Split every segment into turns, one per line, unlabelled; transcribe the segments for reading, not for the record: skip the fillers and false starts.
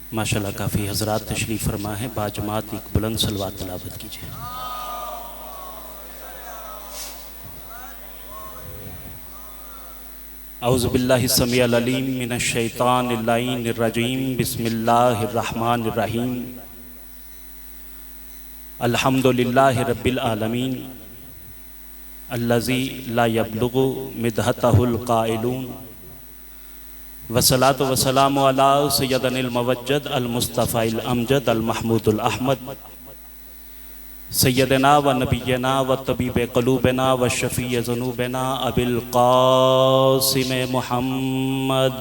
माशाल्लाह काफ़ी हजरात तशरीफ़ फरमा है। बाजमात एक बुलंद सलवात तलावत कीजिए। औज़ु बिल्लाहि समीअल अलीम मिनश शैतानिर लाइनिर रजीम। बिस्मिल्लाहिर रहमानिर रहीम। अल्हम्दुलिल्लाहि रब्बिल आलमीन अल्लज़ी ला यब्लुगु मिदहतहुल क़ाइलून। वस्सलातु वस्सलामु अला सय्यदिनिल मुवज्जद अल मुस्तफ़ाइल अमजद अल महमूदुल अहमद सैयदना व नबीना व तबीब क़ुलूबना व शफ़ी ज़ुनूबना अबिल क़ासिम मुहम्मद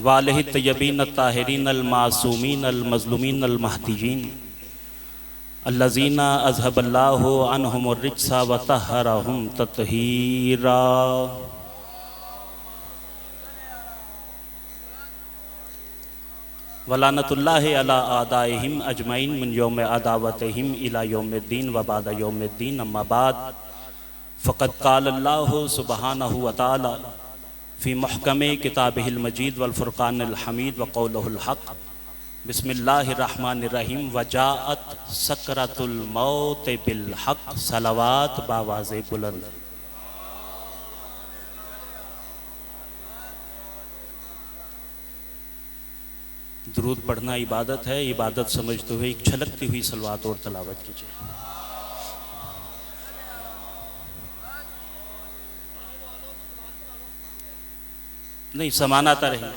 वालिहि तय्यबीन ताहिरीन अल मासूमीन अल मज़लूमीन अल महदीयीन अल्लज़ीना अज़हबल्लाहु अन्हुमुर रिज्सा व तहहरहुम तत्हीरा। वलानतुल्लाहि अला आदाइहिम अजमईन मिन यौम अदावतिहिम इला यौमिद्दीन व बाद यौमिद्दीन। अम्मा बाद फ़क़द क़ालल्लाहु सुब्हानहु व तआला फ़ी मुहकमे किताबिहिल मजीद वल फ़ुरक़ानिल हमीद व क़ौलुहुल हक़। बिस्मिल्लाहिर रहमानिर रहीम। वजाअत सकरातुल मौत बिल हक़। सलावात बावाज़े बुलंद। दुरूद पढ़ना इबादत है। इबादत समझते हुए एक छलकती हुई सलवात और तलावत कीजिए। नहीं समानाता रहे।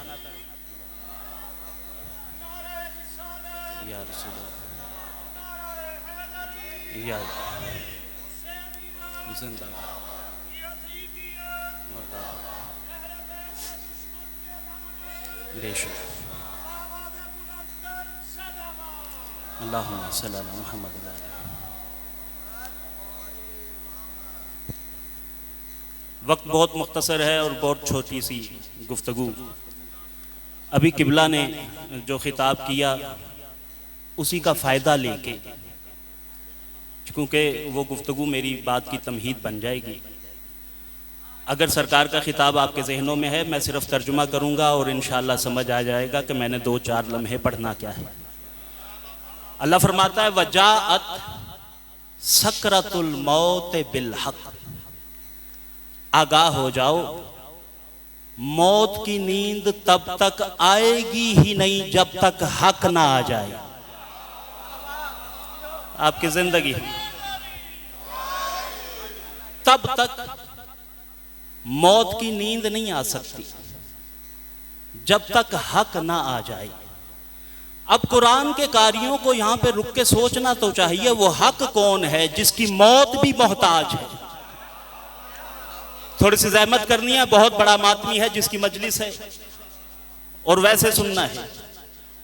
या रसूल या जिंदा बेशक अल्लाहुम्मा सल्ली अला मुहम्मद। वक्त बहुत मुख्तसर है और बहुत छोटी सी गुफ्तगू। अभी किबला ने जो खिताब किया उसी का फ़ायदा लेके, क्योंकि वो गुफ्तगू मेरी बात की तमहीद बन जाएगी। अगर सरकार का खिताब आपके जहनों में है, मैं सिर्फ तर्जुमा करूँगा और इंशाअल्लाह समझ आ जाएगा कि मैंने 2-4 लम्हे पढ़ना क्या है। अल्लाह फरमाता है वजाअत सकरातुल मौत बिल हक़। आगाह हो जाओ, मौत की नींद तब तक आएगी ही नहीं जब तक हक ना आ जाए आपकी जिंदगी। तब तक मौत की नींद नहीं आ सकती जब तक हक ना आ जाए। अब कुरान के कारियों को यहां पे रुक के सोचना तो चाहिए, वो हक कौन है जिसकी मौत भी मोहताज है। थोड़ी सी जहमत करनी है, बहुत बड़ा मातमी है जिसकी मजलिस है और वैसे सुनना है।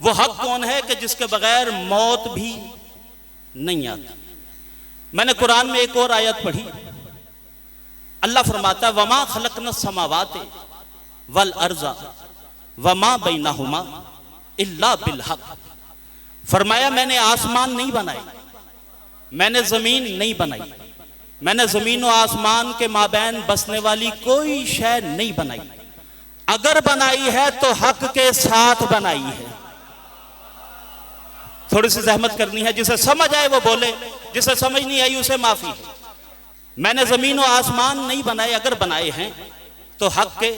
वो हक कौन है कि जिसके बगैर मौत भी नहीं आती। मैंने कुरान में एक और आयत पढ़ी। अल्लाह फरमाता है वमा खलकनस समावाति वल अर्ज़ा वमा बैनहुमा इल्ला बिल हक़। फरमाया मैंने आसमान नहीं बनाए, मैंने जमीन नहीं बनाई, मैंने जमीन और आसमान के माबैन बसने वाली कोई शय नहीं बनाई। अगर बनाई है तो हक के साथ बनाई है। थोड़ी सी जहमत करनी है, जिसे समझ आए वो बोले, जिसे समझ नहीं आई उसे माफी है। मैंने जमीन और आसमान नहीं बनाए, अगर बनाए हैं तो हक के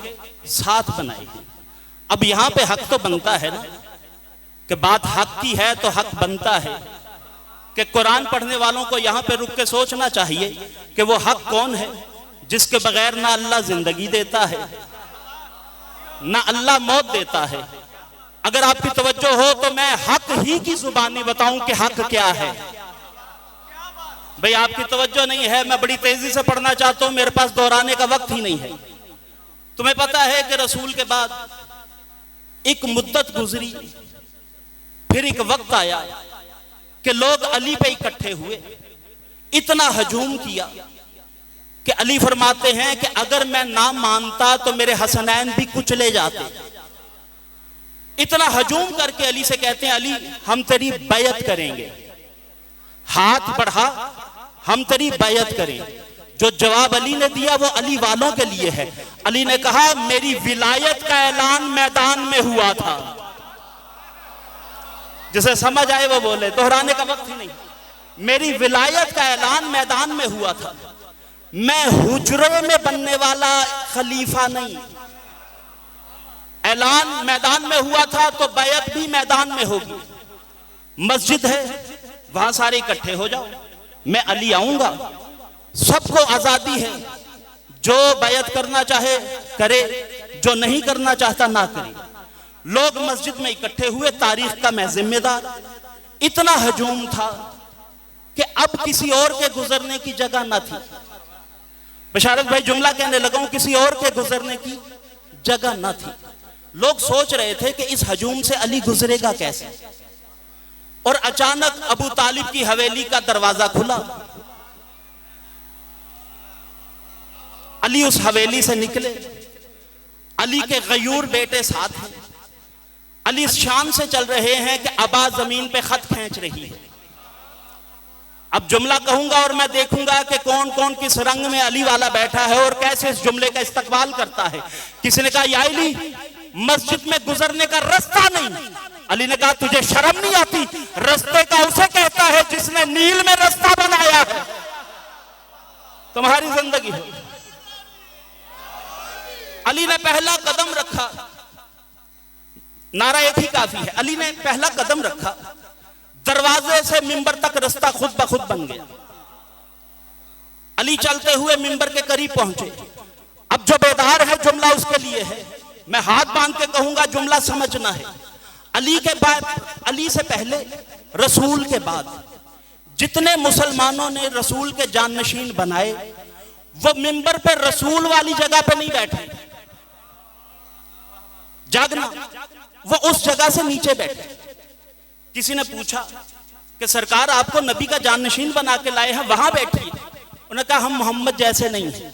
साथ बनाए हैं। अब यहां पे हक तो बनता है ना, कि बात हक की है तो हक बनता है कि कुरान पढ़ने वालों को यहां पे रुक के सोचना चाहिए कि वो हक कौन है जिसके बगैर ना अल्लाह जिंदगी देता है ना अल्लाह मौत देता है। अगर आपकी तवज्जो हो तो मैं हक ही की जुबानी बताऊं कि हक क्या है। भाई आपकी तवज्जो नहीं है, मैं बड़ी तेजी से पढ़ना चाहता हूं, मेरे पास दोहराने का वक्त ही नहीं है। तुम्हें पता है कि रसूल के बाद एक मुद्दत गुजरी, फिर एक वक्त आया कि लोग अली पे इकट्ठे हुए, इतना हजूम किया कि अली फरमाते हैं कि अगर मैं ना मानता तो मेरे हसनैन भी कुचले जाते। इतना हजूम करके अली से कहते हैं अली हम तेरी बैयत करेंगे, हाथ बढ़ा हम तेरी बैयत करें। जो जवाब अली ने दिया वो अली वालों के लिए है। अली ने कहा मेरी विलायत का ऐलान मैदान में हुआ था। जिसे समझ आए वो बोले, दोहराने का वक्त ही नहीं। मेरी विलायत का ऐलान मैदान में हुआ था। मैं हुजरे में बनने वाला खलीफा नहीं। ऐलान मैदान में हुआ था तो बैयत भी मैदान में होगी। मस्जिद है, वहां सारे इकट्ठे हो जाओ, मैं अली आऊंगा, सबको आजादी है। जो बैयत करना चाहे करे, जो नहीं करना चाहता ना करे। लोग मस्जिद में इकट्ठे हुए, तारीख का मैं जिम्मेदार। इतना हजूम था कि अब किसी और के गुजरने की जगह ना थी। बशारत भाई जुमला कहने लगा हूं, किसी और के गुजरने की जगह ना थी। लोग सोच रहे थे कि इस हजूम से अली गुजरेगा कैसे। और अचानक अबू तालिब की हवेली का दरवाजा खुला। अली उस हवेली से निकले। अली के गयूर बेटे साथ हैं। अली इस शान से चल रहे हैं कि अबा जमीन पे खत खींच रही है। अब जुमला कहूंगा और मैं देखूंगा कि कौन कौन किस रंग में अली वाला बैठा है और कैसे इस जुमले का इस्तकबाल करता है। किसी ने कहा या अली, मस्जिद में गुजरने का रास्ता नहीं। अली ने कहा तुझे शर्म नहीं आती? रास्ते का उसे कहता है जिसने नील में रास्ता बनाया है। तुम्हारी जिंदगी हो। अली ने पहला कदम रखा, नारा एक ही काफी है। अली ने पहला कदम रखा, दरवाजे से मिंबर तक रास्ता खुद ब खुद बन गया। अली चलते हुए मिंबर के करीब पहुंचे। अब जो बेदार है जुमला उसके लिए है, मैं हाथ बांध के कहूंगा, जुमला समझना है। अली के बाद, अली से पहले, रसूल के बाद जितने मुसलमानों ने रसूल के जाननशीन बनाए वो मिंबर पे रसूल वाली जगह पे नहीं बैठे। जागना, वो उस जगह से नीचे बैठे। किसी ने पूछा कि सरकार आपको नबी का जाननशीन बना के लाए हैं, वहां बैठिए। उन्होंने कहा हम मोहम्मद जैसे नहीं हैं।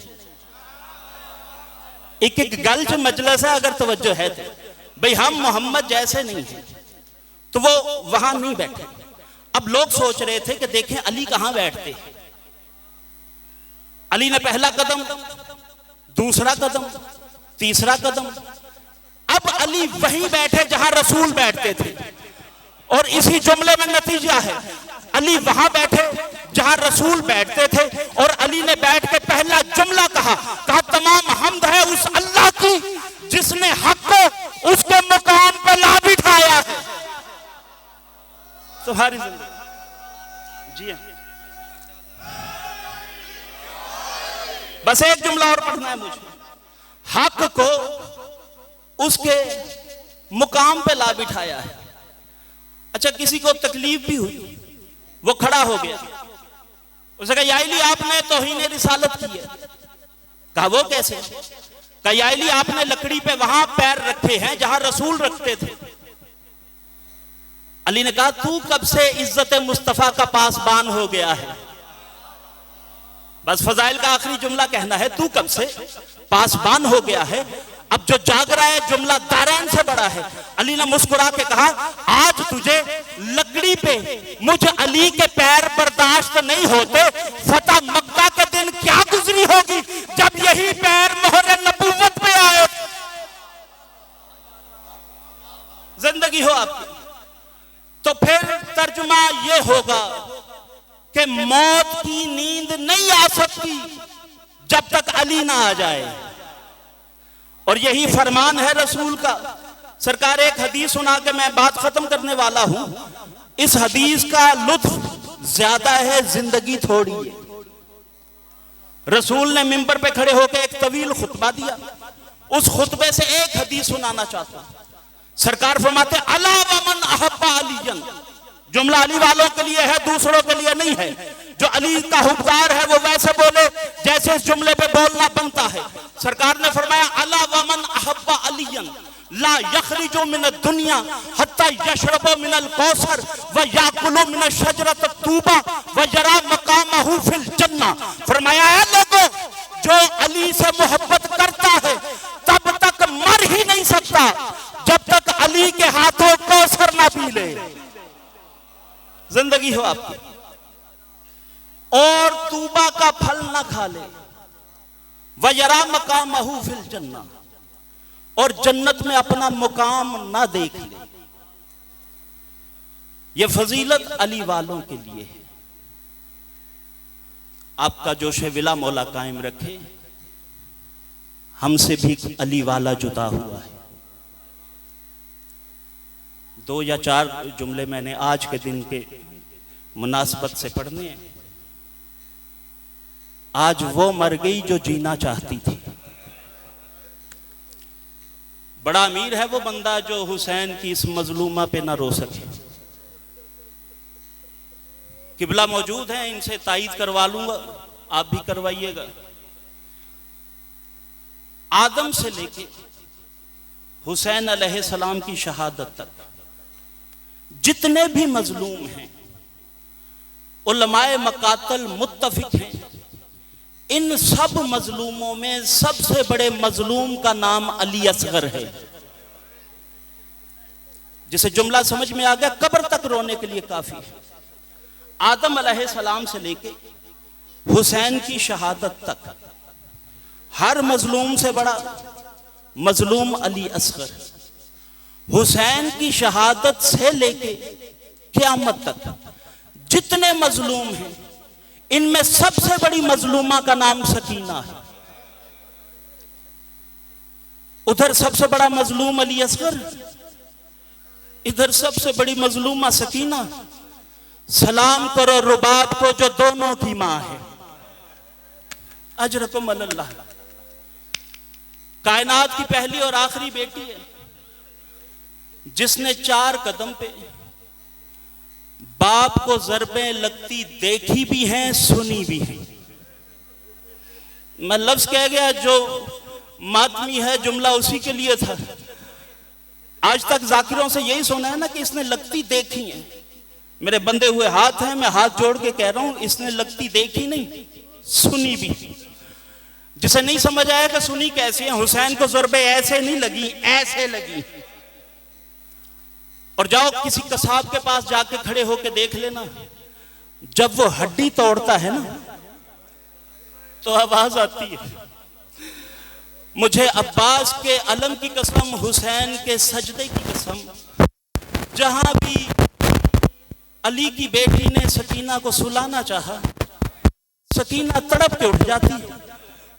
एक एक गल्ज मजलिस है, अगर तवज्जो है तो भाई हम मोहम्मद जैसे नहीं हैं, तो वो वहां नहीं बैठे। अब लोग सोच रहे थे कि देखें अली कहां बैठते हैं। अली ने पहला कदम, दूसरा कदम, तीसरा कदम। अब अली वहीं बैठे जहां रसूल बैठते थे। और इसी जुमले में नतीजा है, अली वहां बैठे जहां रसूल बैठते थे। और अली ने बैठ के पहला जुमला कहा तमाम हमद है उस अल्लाह की जिसने हक को उसके मुकाम पर ला बिठाया है। तुम्हारी जिंदगी जी है। बस एक जुमला और पढ़ना है मुझे, हक को उसके मुकाम पे ला बिठाया है। अच्छा, किसी को तकलीफ भी हुई, वो खड़ा हो गया। उसने कहा या अली आपने तौहीन रिसालत की है। कहा वो कैसे? कहा या अली आपने लकड़ी पे वहां पैर रखे हैं जहां रसूल रखते थे। अली ने कहा तू कब से इज्जत मुस्तफा का पासबान हो गया है? बस फजाइल का आखिरी जुमला कहना है, तू कब से पासबान हो गया है। अब जो जाग रहा है जुमला दारैन से बड़ा है। अली ने मुस्कुरा के कहा आज तुझे लकड़ी पे मुझ अली के पैर बर्दाश्त नहीं होते, फतह मक्का के दिन क्या गुजरी होगी जब यही पैर मोहर नबूवत पे आए। जिंदगी हो आपकी तो फिर तर्जुमा ये होगा कि मौत की नींद नहीं आ सकती जब तक अली ना आ जाए। और यही फरमान है रसूल का। सरकार एक हदीस सुना के मैं बात खत्म करने वाला हूं। इस हदीस का लुत्फ ज्यादा है, जिंदगी थोड़ी है। रसूल ने मिंबर पे खड़े होकर एक तवील खुतबा दिया। उस खुतबे से एक हदीस सुनाना चाहता हूं। सरकार फरमाते अला वमन अहब्बा अलियन, जुमला अली वालों के लिए है, दूसरों के लिए नहीं है। जो अली का हुक्मदार है वो वैसे बोले जैसे इस जुमले पे बोलना बनता है। सरकार ने फरमाया अला वमन अहब्बा अलियन ला यखरिजु मिन दुनिया हत्ता यशरबु मिनल कौसर व याकुलु मिन शजरत तूबा व यरा मकामहु फिल जन्नह। फरमाया है लोगों, जो अली से मोहब्बत करता है तब तक मर ही नहीं सकता जब तक अली के हाथों कौसर ना पी ले। जिंदगी हो आपकी। और तूबा का फल ना खा ले, व यरा मकामहू फिल जन्ना, और जन्नत में अपना मुकाम ना देख ले। ये फजीलत अली वालों के लिए है। आपका जोश विला मौला कायम रखे। हमसे भी अली वाला जुदा हुआ है। 2 या 4 जुमले मैंने आज के दिन के मुनासबत से पढ़ने हैं। आज वो मर गई जो जीना चाहती थी। बड़ा अमीर है वो बंदा जो हुसैन की इस मजलूमा पे ना रो सके। किबला मौजूद है, इनसे तायीद करवा लूंगा, आप भी करवाइएगा। आदम से लेके हुसैन अलैहिस्सलाम की शहादत तक जितने भी मजलूम हैं, उलमाए मकातल मुत्तफिक हैं, इन सब मजलूमों में सबसे बड़े मजलूम का नाम अली असगर है। जिसे जुमला समझ में आ गया, कब्र तक रोने के लिए काफी है। आदम अलैहिस्सलाम से लेके हुसैन की शहादत तक हर मजलूम से बड़ा मजलूम अली असगर। हुसैन की शहादत से लेके क़यामत तक जितने मजलूम हैं, इनमें सबसे बड़ी मजलूमा का नाम सकीना है। उधर सबसे बड़ा मजलूम अली असगर, इधर सबसे बड़ी मजलूमा सकीना। सलाम करो रुबाब को जो दोनों की मां है। अजरकुम अल्लाह। कायनात की पहली और आखिरी बेटी है, जिसने 4 कदम पे बाप को ज़रबें लगती देखी भी हैं, सुनी भी हैं। मैं लफ्ज कह गया जो मातमी है, जुमला उसी के लिए था। आज तक जाकिरों से यही सुना है ना कि इसने लगती देखी है। मेरे बंधे हुए हाथ हैं, मैं हाथ जोड़ के कह रहा हूं, इसने लगती देखी नहीं, सुनी भी। जिसे नहीं समझ आया कि सुनी कैसी है, हुसैन को ज़रबे ऐसे नहीं लगी, ऐसे लगी। और जाओ किसी कसाब के पास जाके खड़े होके देख लेना, जब वो हड्डी तोड़ता है ना तो आवाज आती है। मुझे अब्बास के अलम की कसम, हुसैन के सजदे की कसम, जहां भी अली की बेटी ने सकीना को सुलाना चाहा, सकीना तड़प के उठ जाती है।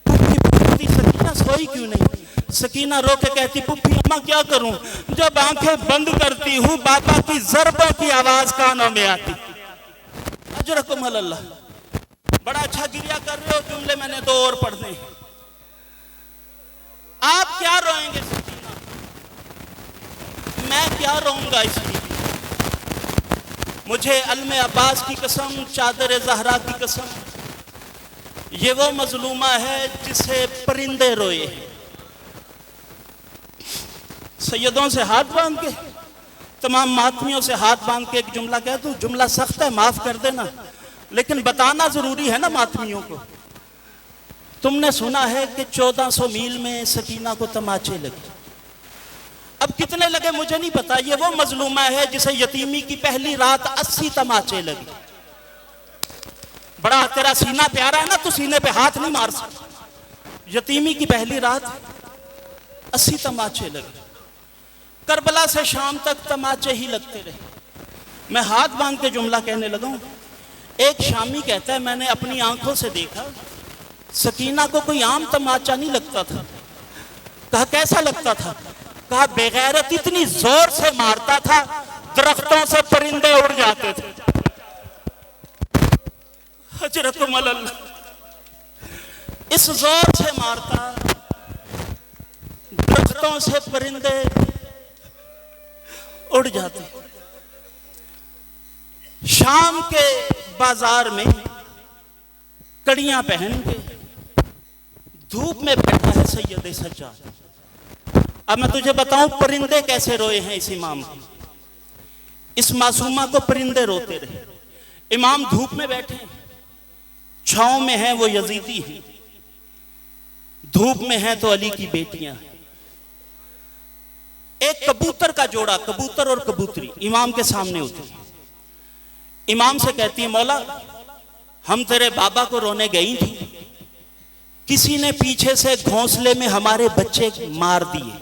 पुप्पी सकीना सोई क्यों नहीं? सकीना रो के कहती, पुप्पी अम्मा क्या करूं, जब आंखें बंद करती हूं बाबा की ज़रबों की आवाज कानों में आती। अजरकुम अल्लाह। बड़ा अच्छा गिरिया कर रहे हो। जुमले मैंने 2 और पढ़ने। आप क्या रोएंगे सकीना, मैं क्या रोऊंगा इसलिए। मुझे अलमे अब्बास की कसम, चादर ज़हरा की कसम, ये वो मजलूमा है जिसे परिंदे रोए। सैयदों से हाथ बांध के, तमाम मातमियों से हाथ बांध के एक जुमला कह दूं। जुमला सख्त है, माफ कर देना, लेकिन बताना जरूरी है ना मातमियों को। तुमने सुना है कि 1400 मील में सकीना को तमाचे लगे। अब कितने लगे मुझे नहीं पता। ये वो मजलूमा है जिसे यतीमी की पहली रात 80 तमाचे लगे। बड़ा तेरा सीना प्यारा है ना, तू सीने पे हाथ नहीं मार सकता। यतीमी की पहली रात 80 तमाचे लगे। करबला से शाम तक तमाचे ही लगते रहे। मैं हाथ बांध के जुमला कहने लगा हूं। एक शामी कहता है, मैंने अपनी आंखों से देखा सकीना को कोई आम तमाचा नहीं लगता था। कहा कैसा लगता था? कहा बेगैरत इतनी जोर से मारता था, दरख्तों से परिंदे उड़ जाते थे। हजरकुम अल्लाह। इस जोर से मारता, दरख्तों से परिंदे उड़ जाते। शाम के बाजार में कड़ियां पहन के धूप में बैठा है सैयद सज्जाद। अब मैं तुझे बताऊं परिंदे कैसे रोए हैं इस इमाम को। इस मासूमा को परिंदे रोते रहे। इमाम धूप में बैठे, छांव में है वो यजीदी हैं, धूप में है तो अली की बेटियां हैं। एक कबूतर का जोड़ा, कबूतर और कबूतरी इमाम के सामने उतरी। इमाम से कहती है, मौला हम तेरे बाबा को रोने गई थी, किसी ने पीछे से घोंसले में हमारे बच्चे मार दिए।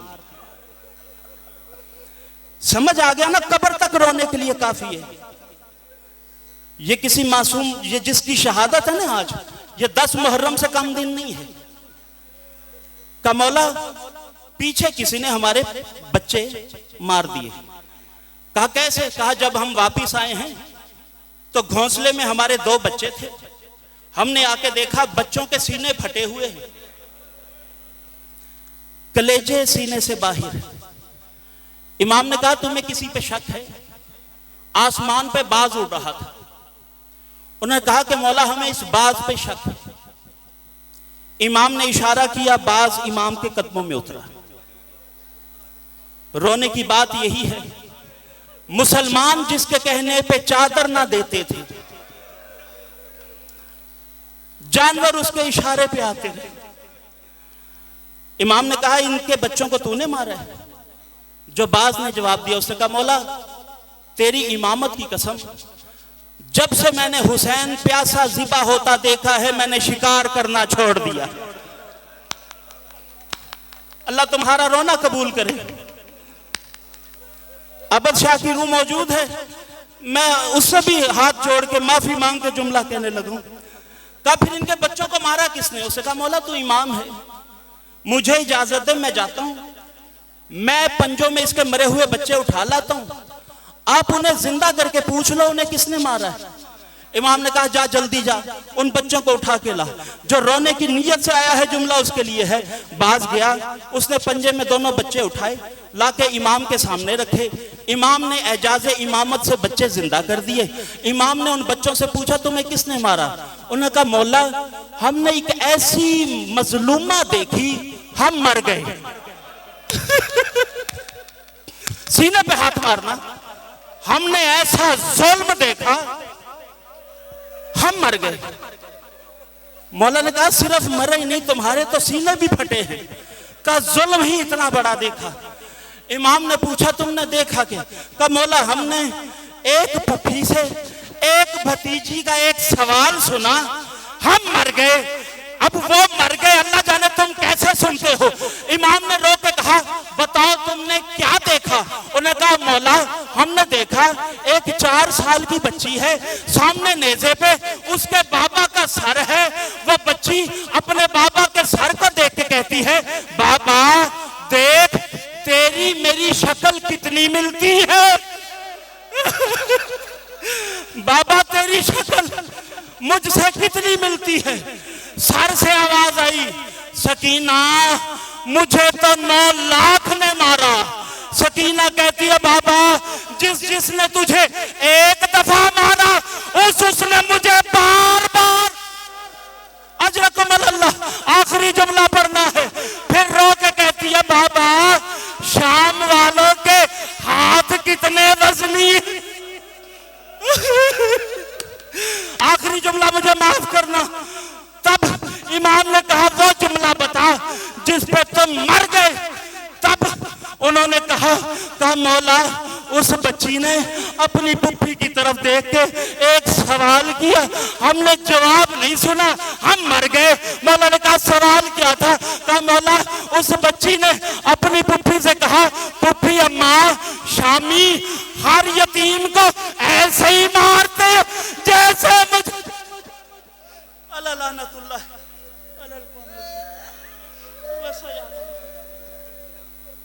समझ आ गया ना, कब्र तक रोने के लिए काफी है। ये किसी मासूम, ये जिसकी शहादत है ना आज, ये 10 मुहर्रम से कम दिन नहीं है। का मौला पीछे किसी ने हमारे बच्चे मार दिए। कहा कैसे? कहा जब हम वापिस आए हैं तो घोंसले में हमारे 2 बच्चे थे, हमने आके देखा बच्चों के सीने फटे हुए हैं, कलेजे सीने से बाहर। इमाम ने कहा तुम्हें किसी पे शक है? आसमान पे बाज उड़ रहा था। उन्होंने कहा कि मौला हमें इस बाज पे शक है। इमाम ने इशारा किया, बाज इमाम के कदमों में उतरा। रोने की बात यही है, मुसलमान जिसके कहने पे चादर ना देते थे, जानवर उसके इशारे पे आते थे। इमाम ने कहा इनके बच्चों को तूने मारा है? जो बाज ने जवाब दिया, उसने कहा मौला तेरी इमामत की कसम, जब से मैंने हुसैन प्यासा ज़िबा होता देखा है मैंने शिकार करना छोड़ दिया। अल्लाह तुम्हारा रोना कबूल करे। अबद शाह की रूह मौजूद है, मैं उससे भी हाथ जोड़ के माफी मांग के जुमला कहने लगूं। कहा फिर इनके बच्चों को मारा किसने? उसने कहा मौला तू इमाम है, मुझे इजाजत दे, मैं जाता हूं, मैं पंजों में इसके मरे हुए बच्चे उठा लाता हूं, आप उन्हें जिंदा करके पूछ लो उन्हें किसने मारा है। इमाम ने कहा जा जल्दी जा, उन बच्चों को उठा के ला। जो रोने की नीयत से आया है जुमला उसके लिए है। बाज गया, उसने पंजे में दोनों बच्चे उठाए, लाके इमाम के सामने रखे। इमाम ने एजाज़े इमामत से बच्चे जिंदा कर दिए। इमाम ने उन बच्चों से पूछा तुम्हें किसने मारा? उन्होंने कहा मौला हमने एक ऐसी मजलूमा देखी, हम मर गए। सीने पे हाथ मारना, हमने ऐसा जुल्म देखा, हम मर गए। मौला ने कहा सिर्फ मरे ही नहीं, तुम्हारे तो सीने भी फटे हैं। का जुल्म ही इतना बड़ा देखा। इमाम ने पूछा तुमने देखा क्या? कहा मौला हमने एक फफी से एक भतीजी का एक सवाल सुना, हम मर गए। अब वो मर गए, अल्लाह जाने तुम कैसे सुनते हो। इमाम ने रो के कहा बताओ तुमने क्या देखा? उन्होंने कहा मौला हमने देखा एक 4 साल की बच्ची है, सामने नेज़े पे उसके बाबा का सर है। वो बच्ची अपने बाबा के सर को देख के कहती है बाबा देख तेरी मेरी शक्ल कितनी मिलती है। बाबा तेरी शक्ल मुझसे कितनी मिलती है। सर से आवाज आई सकीना मुझे तो 9 लाख ने मारा। सकीना कहती है बाबा जिसने तुझे एक दफा मारा उसने मुझे बार बार। अजरकुमुल्लाह आखिरी जुमला पढ़ना है। फिर रो के कहती है बाबा शाम वालों के हाथ कितने वजनी। आखिरी जुमला मुझे माफ करना। तब इमाम ने कहा वो जुमला बता जिस पे तुम मर गए। तब उन्होंने कहा मौला उस बच्ची ने अपनी पुप्पी की तरफ देख के एक सवाल किया, हमने जवाब नहीं सुना, हम मर गए। मौला ने कहा सवाल क्या था? कहा मौला उस बच्ची ने अपनी पुप्पी से कहा पुप्पी अम्मा शामी हर यतीम को ऐसे ही मारते जैसे मुझे। अल्लाह लानतुल्लाह।